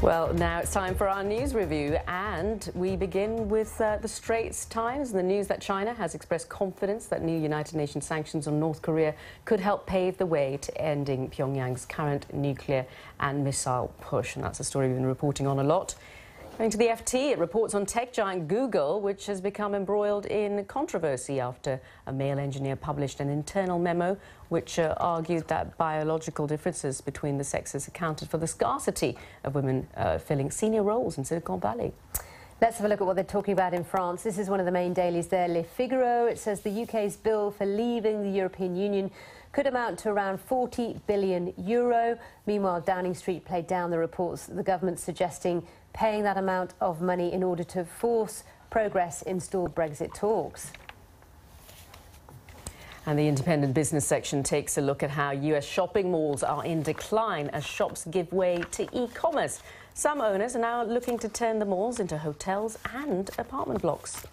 Well, now it's time for our news review, and we begin with the Straits Times, the news that China has expressed confidence that new United Nations sanctions on North Korea could help pave the way to ending Pyongyang's current nuclear and missile push. And that's a story we've been reporting on a lot. Going to the FT, it reports on tech giant Google, which has become embroiled in controversy after a male engineer published an internal memo which argued that biological differences between the sexes accounted for the scarcity of women filling senior roles in Silicon Valley. Let's have a look at what they're talking about in France. This is one of the main dailies there, Le Figaro. It says the UK's bill for leaving the European Union could amount to around €40 billion. Meanwhile, Downing Street played down the reports that the government's suggesting paying that amount of money in order to force progress in stalled Brexit talks. And the Independent Business section takes a look at how US shopping malls are in decline as shops give way to e-commerce. Some owners are now looking to turn the malls into hotels and apartment blocks.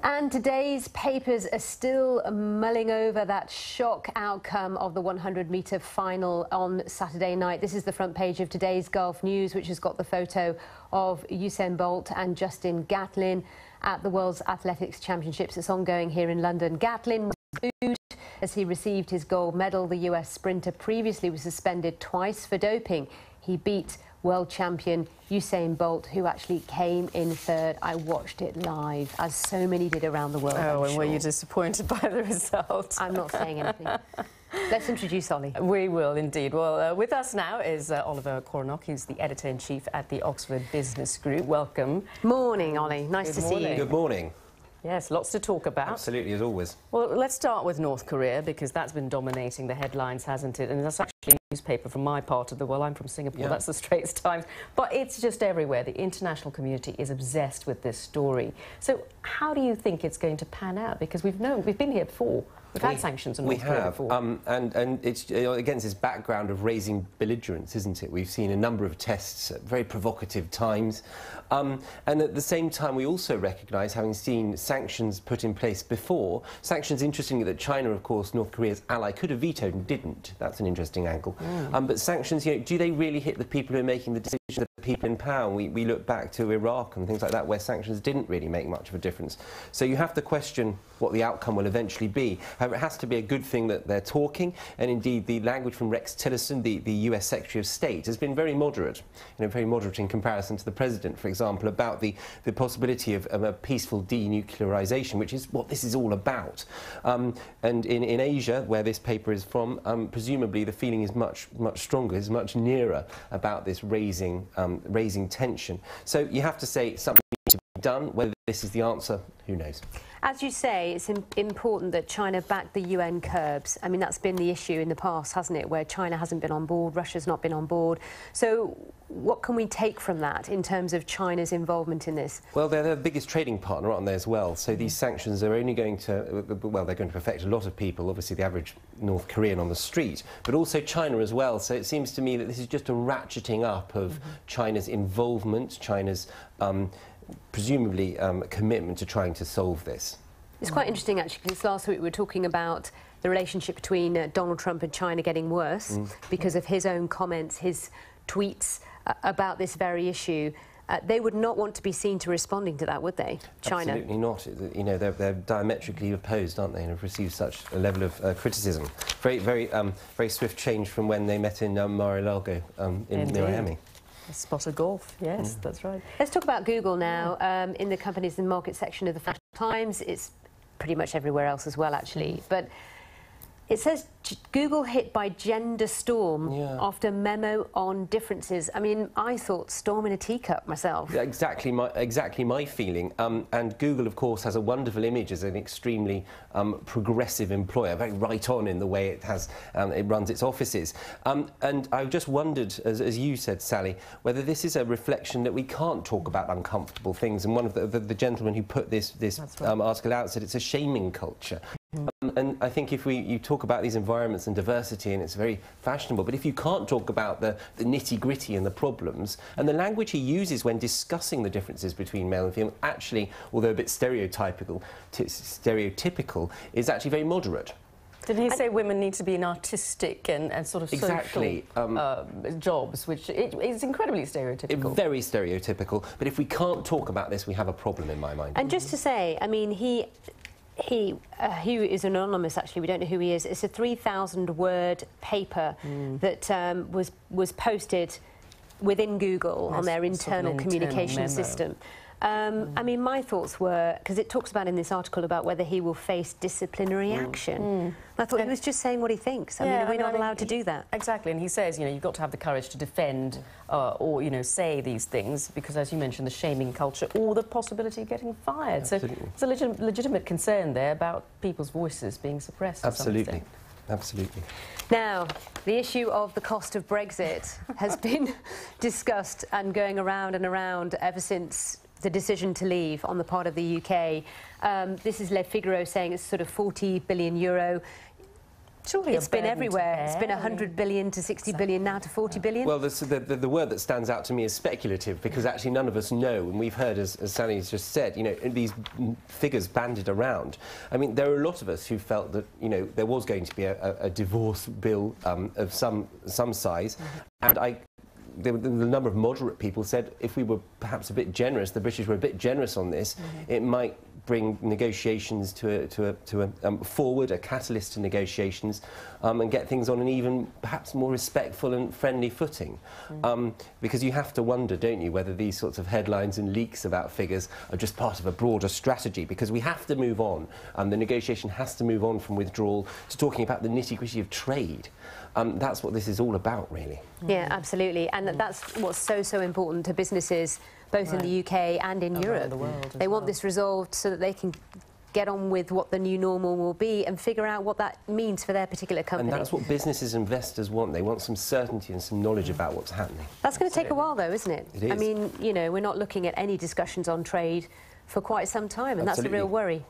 And today's papers are still mulling over that shock outcome of the 100-metre final on Saturday night. This is the front page of today's Gulf News, which has got the photo of Usain Bolt and Justin Gatlin at the World's Athletics Championships. It's ongoing here in London. Gatlin was booed as he received his gold medal. The US sprinter previously was suspended twice for doping. He beat world champion Usain Bolt, who actually came in third. I watched it live, as so many did around the world. Oh, and were you disappointed by the result? I'm not saying anything. Let's introduce Ollie. We will indeed. Well, with us now is Oliver Cornock. He's the editor-in-chief at the Oxford Business Group. Welcome. Morning, Ollie. Nice to see you. Good morning. Yes, lots to talk about. Absolutely, as always. Well, let's start with North Korea, because that's been dominating the headlines, hasn't it? And that's actually a newspaper from my part of the world. I'm from Singapore. Yeah. That's the Straits Times. But it's just everywhere. The international community is obsessed with this story. So how do you think it's going to pan out? Because we've been here before. We've had sanctions on North Korea before. And it's against this background of raising belligerence, isn't it? We've seen a number of tests at very provocative times. And at the same time, we also recognise, having seen sanctions put in place before, sanctions, interestingly, that China, of course, North Korea's ally, could have vetoed and didn't. That's an interesting angle. But sanctions, you know, do they really hit the people who are making the decision, the people in power? We look back to Iraq and things like that, where sanctions didn't really make much of a difference. So you have to question what the outcome will eventually be. However, it has to be a good thing that they're talking, and indeed the language from Rex Tillerson, the US Secretary of State, has been very moderate, very moderate in comparison to the President, for example, about the possibility of a peaceful denuclearization, which is what this is all about. And in Asia, where this paper is from, presumably the feeling is much stronger, is much nearer about this raising tension. So you have to say something needs to be done. Whether this is the answer, who knows? As you say, it's important that China back the UN curbs. I mean, that's been the issue in the past, hasn't it, where China hasn't been on board, Russia's not been on board. So what can we take from that in terms of China's involvement in this? Well, they're the biggest trading partner, aren't they, as well? So these sanctions are only going to, well, they're going to affect a lot of people, obviously the average North Korean on the street, but also China as well. So it seems to me that this is just a ratcheting up of China's involvement, China's presumably commitment to trying to solve this. It's quite interesting, actually, because last week we were talking about the relationship between Donald Trump and China getting worse because of his own comments, his tweets about this very issue. They would not want to be seen to responding to that, would they, China? Absolutely not. You know, they're diametrically opposed, aren't they, and have received such a level of criticism. Very swift change from when they met in Mar-a-Lago in Miami. Spot of golf, yes, that's right. Let's talk about Google now. In the companies and market section of the Financial Times, it's pretty much everywhere else as well, actually. But it says Google hit by gender storm after memo on differences. I mean, I thought storm in a teacup myself. Yeah, exactly my feeling. And Google, of course, has a wonderful image as an extremely progressive employer, very right on in the way it has it runs its offices. And I just wondered, as you said, Sally, whether this is a reflection that we can't talk about uncomfortable things. And one of the gentlemen who put this article out said it's a shaming culture. And I think if you talk about these environments and diversity, and it's very fashionable, but if you can't talk about the nitty-gritty and the problems, and the language he uses when discussing the differences between male and female, actually, although a bit stereotypical, is actually very moderate. Didn't he say women need to be in artistic and sort of exactly. social jobs, which is incredibly stereotypical? Very stereotypical. But if we can't talk about this, we have a problem in my mind. And just to say, I mean, he is anonymous, actually. We don't know who he is. It's a 3,000-word paper that was posted within Google on their internal communication system. I mean, my thoughts were, because it talks about in this article about whether he will face disciplinary action. I thought he was just saying what he thinks. I mean, we're not allowed to do that. Exactly, and he says, you know, you've got to have the courage to defend or, you know, say these things, because, as you mentioned, the shaming culture or the possibility of getting fired. Absolutely. So there's a legitimate concern there about people's voices being suppressed. Absolutely. Absolutely. Now, the issue of the cost of Brexit has been discussed and going around and around ever since the decision to leave on the part of the UK. This is Le Figaro saying it's sort of 40 billion euro. Surely it's been everywhere. It's been 100 billion to 60 billion, now to 40 billion. Well, the word that stands out to me is speculative, because actually none of us know, and we've heard, as Sally's just said, you know, these figures bandied around. I mean, there are a lot of us who felt that, you know, there was going to be a divorce bill of some size, and the number of moderate people said if we were perhaps a bit generous, the British were a bit generous on this, it might bring negotiations to a forward, a catalyst to negotiations, and get things on an even perhaps more respectful and friendly footing. Because you have to wonder, don't you, whether these sorts of headlines and leaks about figures are just part of a broader strategy, because we have to move on. The negotiation has to move on from withdrawal to talking about the nitty-gritty of trade. That's what this is all about, really. Yeah, absolutely. And that's what's so important to businesses, both in the UK and in Europe. The world they want this resolved so that they can get on with what the new normal will be and figure out what that means for their particular company. And that's what businesses and investors want. They want some certainty and some knowledge about what's happening. That's going to take a while, though, isn't it? It is. I mean, you know, we're not looking at any discussions on trade for quite some time, and that's a real worry.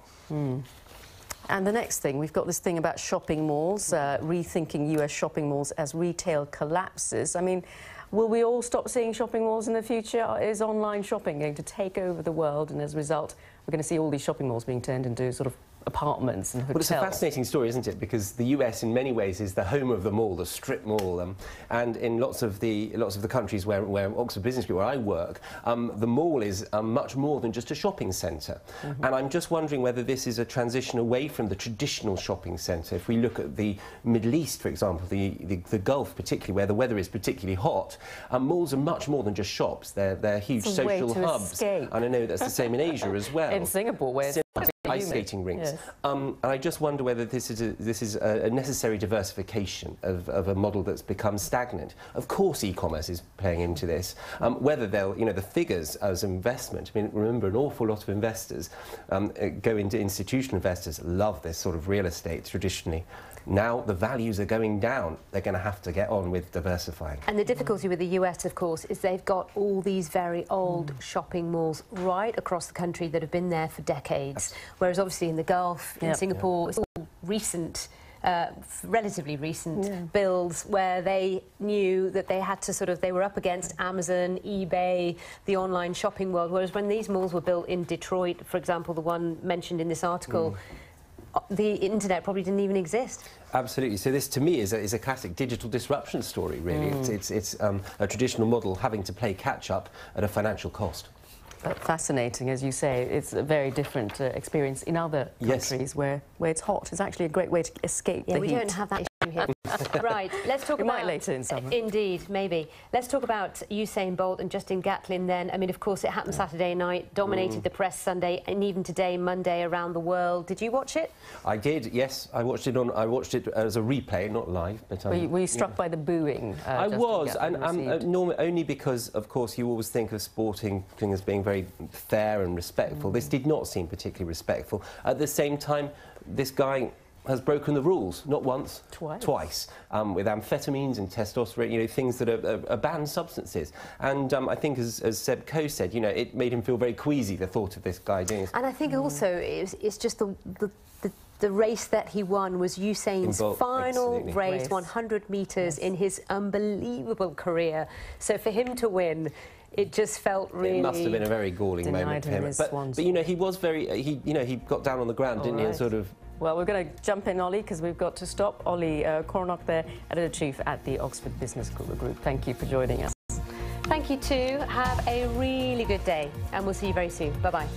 And the next thing, we've got this thing about shopping malls, rethinking US shopping malls as retail collapses. I mean, will we all stop seeing shopping malls in the future? Is online shopping going to take over the world, and as a result, we're going to see all these shopping malls being turned into sort of apartments and hotels? Well, it's a fascinating story, isn't it? Because the US, in many ways, is the home of them all, the strip mall. And in lots of the countries where Oxford Business Group, where I work, the mall is much more than just a shopping centre. And I'm just wondering whether this is a transition away from the traditional shopping centre. If we look at the Middle East, for example, the Gulf particularly, where the weather is particularly hot, malls are much more than just shops. They're huge social hubs. Escape. And I know that's the same in Asia as well. In Singapore, where ice skating rinks. Yes. And I just wonder whether this is a necessary diversification of a model that's become stagnant. Of course, e-commerce is playing into this. Whether they'll, you know, the figures as investment. I mean, remember, an awful lot of investors go into institutional investors, love this sort of real estate traditionally. Now the values are going down. They're going to have to get on with diversifying. And the difficulty with the US, of course, is they've got all these very old shopping malls right across the country that have been there for decades. Whereas obviously in the Gulf, in Singapore, it's all recent, relatively recent builds where they knew that they had to they were up against Amazon, eBay, the online shopping world. Whereas when these malls were built in Detroit, for example, the one mentioned in this article, the internet probably didn't even exist. Absolutely. So this, to me, is a classic digital disruption story, really. It's a traditional model having to play catch-up at a financial cost. Fascinating, as you say. It's a very different experience in other countries where it's hot. It's actually a great way to escape the heat. We don't have that issue here. Right, let's talk about... might later in summer. Indeed, maybe. Let's talk about Usain Bolt and Justin Gatlin then. I mean, of course, it happened Saturday night, dominated the press Sunday, and even today, Monday, around the world. Did you watch it? I did, yes. I watched it as a replay, not live. But were you struck by the booing? I was, and only because, of course, you always think of sporting things as being very fair and respectful. This did not seem particularly respectful. At the same time, this guy has broken the rules, not once, twice, with amphetamines and testosterone, you know, things that are banned substances. And I think, as Seb Coe said, you know, it made him feel very queasy, the thought of this guy doing this. And I think also it's just the race that he won was Usain's final race, 100 metres in his unbelievable career. So for him to win, it just felt really... It must have been a very galling moment for him. But you know, he was very... he got down on the ground, didn't he, and sort of Well, we're going to jump in, Ollie, because we've got to stop. Ollie Cornock there, Editor-in-Chief at the Oxford Business Group. Thank you for joining us. Thank you too. Have a really good day, and we'll see you very soon. Bye-bye.